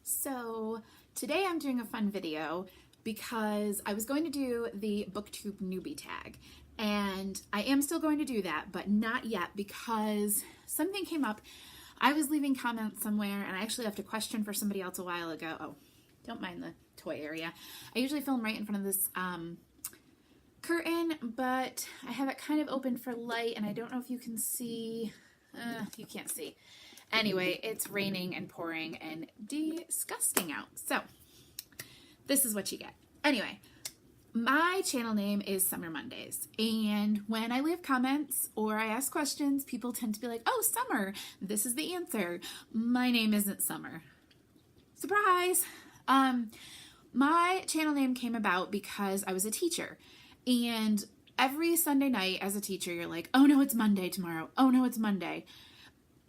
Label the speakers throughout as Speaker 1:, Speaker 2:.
Speaker 1: So today I'm doing a fun video because I was going to do the BookTube newbie tag, and I am still going to do that, but not yet because something came up. I was leaving comments somewhere and I actually left a question for somebody else a while ago. Oh, don't mind the toy area. I usually film right in front of this curtain, but I have it kind of open for light and I don't know if you can see. You can't see. Anyway, it's raining and pouring and disgusting out. So this is what you get. Anyway, my channel name is Summer Mondays. And when I leave comments or I ask questions, people tend to be like, oh, Summer, this is the answer. My name isn't Summer. Surprise. My channel name came about because I was a teacher. And every Sunday night as a teacher, you're like, oh no, it's Monday tomorrow. Oh no, it's Monday.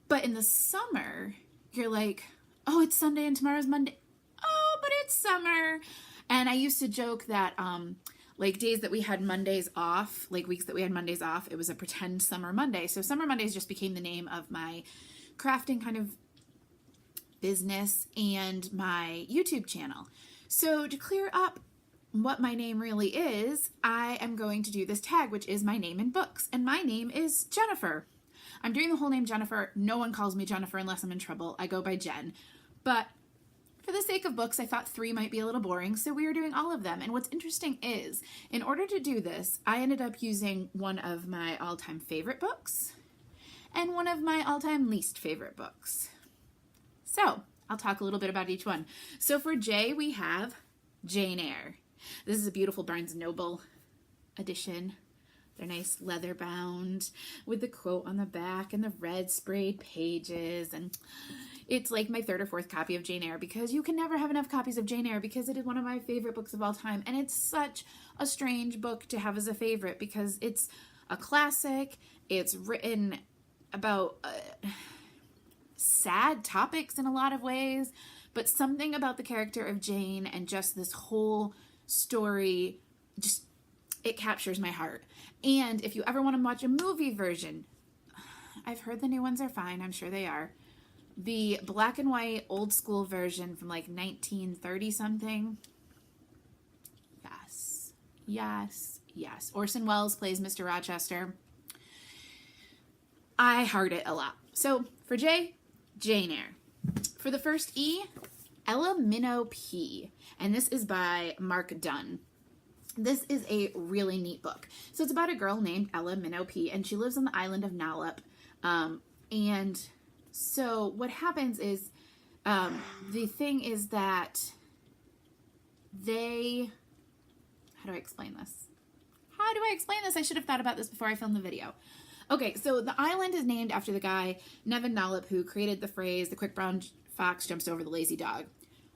Speaker 1: But in the summer, you're like, oh, it's Sunday and tomorrow's Monday. Oh, but it's summer. And I used to joke that like days that we had Mondays off, like weeks that we had Mondays off, it was a pretend Summer Monday. So Summer Mondays just became the name of my crafting kind of business and my YouTube channel. So to clear up what my name really is, I am going to do this tag, which is my name in books. And my name is Jennifer. I'm doing the whole name Jennifer. No one calls me Jennifer unless I'm in trouble. I go by Jen. But for the sake of books, I thought 3 might be a little boring, so we were doing all of them. And what's interesting is, in order to do this, I ended up using one of my all-time favorite books and one of my all-time least favorite books. So I'll talk a little bit about each one. So for J, we have Jane Eyre. This is a beautiful Barnes & Noble edition. They're nice leather bound with the quote on the back and the red sprayed pages. And it's like my 3rd or 4th copy of Jane Eyre because you can never have enough copies of Jane Eyre because it is one of my favorite books of all time. And it's such a strange book to have as a favorite because it's a classic. It's written about sad topics in a lot of ways, but something about the character of Jane and just this whole story, just it captures my heart. And if you ever want to watch a movie version, I've heard the new ones are fine. I'm sure they are. The black and white old school version from like 1930 something. Yes, yes, yes. Orson Welles plays Mr. Rochester. I heart it a lot. So for J, Jane Eyre. For the first E, Ella Minnow P. And this is by Mark Dunn. This is a really neat book. So it's about a girl named Ella Minnow P. and she lives on the island of Nallop. And so what happens is, the thing is that they, how do I explain this? I should have thought about this before I filmed the video. Okay, so the island is named after the guy, Nevin Nallop, who created the phrase, the quick brown fox jumps over the lazy dog.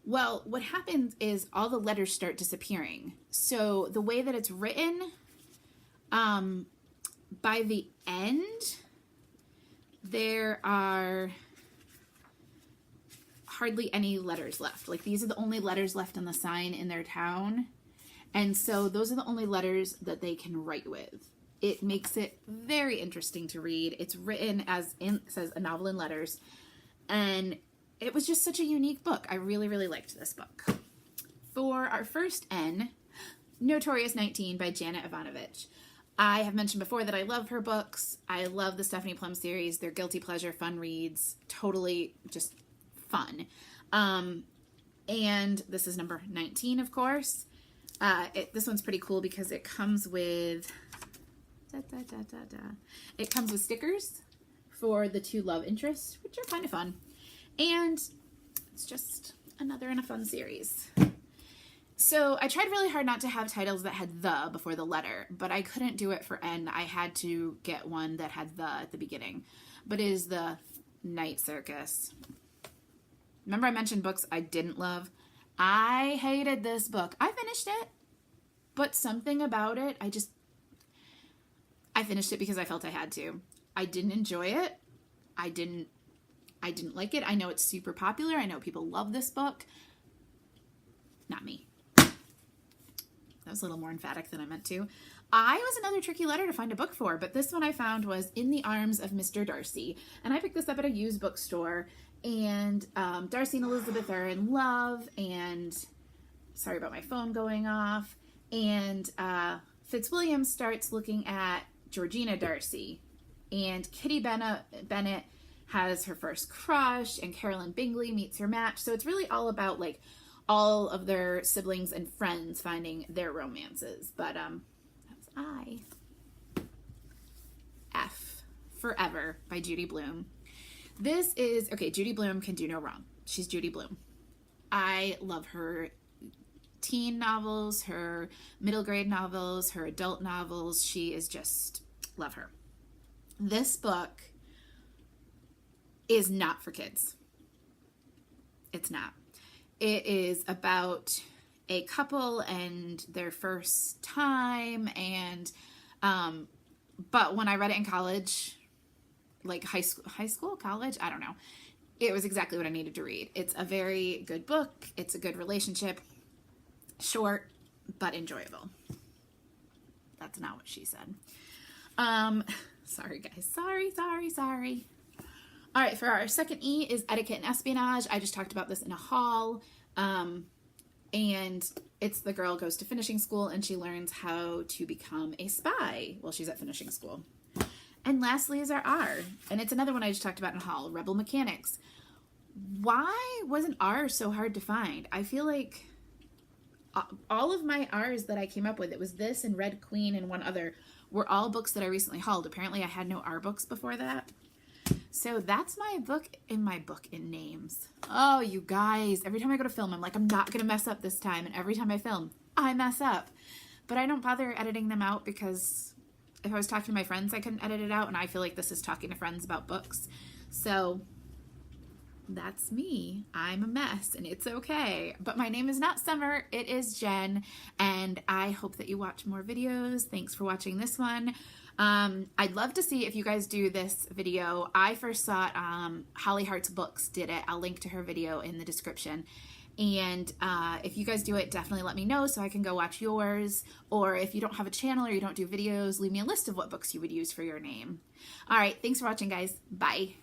Speaker 1: Well, what happens is all the letters start disappearing. So the way that it's written, by the end, there are hardly any letters left. Like these are the only letters left on the sign in their town. And so those are the only letters that they can write with. It makes it very interesting to read. It's written as it says a novel in letters. And it was just such a unique book. I really, really liked this book. For our first N, Notorious 19 by Janet Evanovich. I have mentioned before that I love her books. I love the Stephanie Plum series. They're guilty pleasure, fun reads. Totally just fun. And this is number 19, of course. This one's pretty cool because it comes with it comes with stickers for the 2 love interests, which are kind of fun. And it's just another in a fun series. So I tried really hard not to have titles that had the before the letter, but I couldn't do it for N. I had to get one that had the at the beginning. But it is the Night Circus. Remember I mentioned books I didn't love? I hated this book. I finished it, but something about it, I finished it because I felt I had to. I didn't enjoy it. I didn't like it. I know it's super popular. I know people love this book. Not me. That was a little more emphatic than I meant to. I was another tricky letter to find a book for, but this one I found was In the Arms of Mr. Darcy. And I picked this up at a used bookstore, and Darcy and Elizabeth are in love, and sorry about my phone going off, and Fitzwilliam starts looking at Georgina Darcy, and Kitty Bennett has her first crush, and Carolyn Bingley meets her match. So it's really all about like all of their siblings and friends finding their romances. But that's I. F, Forever by Judy Blume. This is, okay, Judy Blume can do no wrong. She's Judy Blume. I love her teen novels, her middle grade novels, her adult novels. She is just, love her. This book is not for kids. It's not. It is about a couple and their first time, and but when I read it in college, like high school, college, I don't know, it was exactly what I needed to read. It's a very good book. It's a good relationship. Short, but enjoyable. That's not what she said. Sorry guys. Sorry. All right, for our second E is Etiquette and Espionage. I just talked about this in a haul. And it's the girl goes to finishing school and she learns how to become a spy while she's at finishing school. And lastly is our R. And it's another one I just talked about in a haul, Rebel Mechanics. Why wasn't R so hard to find? I feel like all of my R's that I came up with, it was this and Red Queen and one other, were all books that I recently hauled. Apparently I had no R books before that. So that's my book in names. Oh, you guys, every time I go to film, I'm like, I'm not going to mess up this time. And every time I film, I mess up. But I don't bother editing them out because if I was talking to my friends, I couldn't edit it out. And I feel like this is talking to friends about books. So that's me. I'm a mess and it's okay. But my name is not Summer. It is Jen. And I hope that you watch more videos. Thanks for watching this one. I'd love to see if you guys do this video. I first saw it, Holly Hearts Books did it. I'll link to her video in the description. And if you guys do it, definitely let me know so I can go watch yours. Or if you don't have a channel or you don't do videos, leave me a list of what books you would use for your name. All right, thanks for watching, guys. Bye.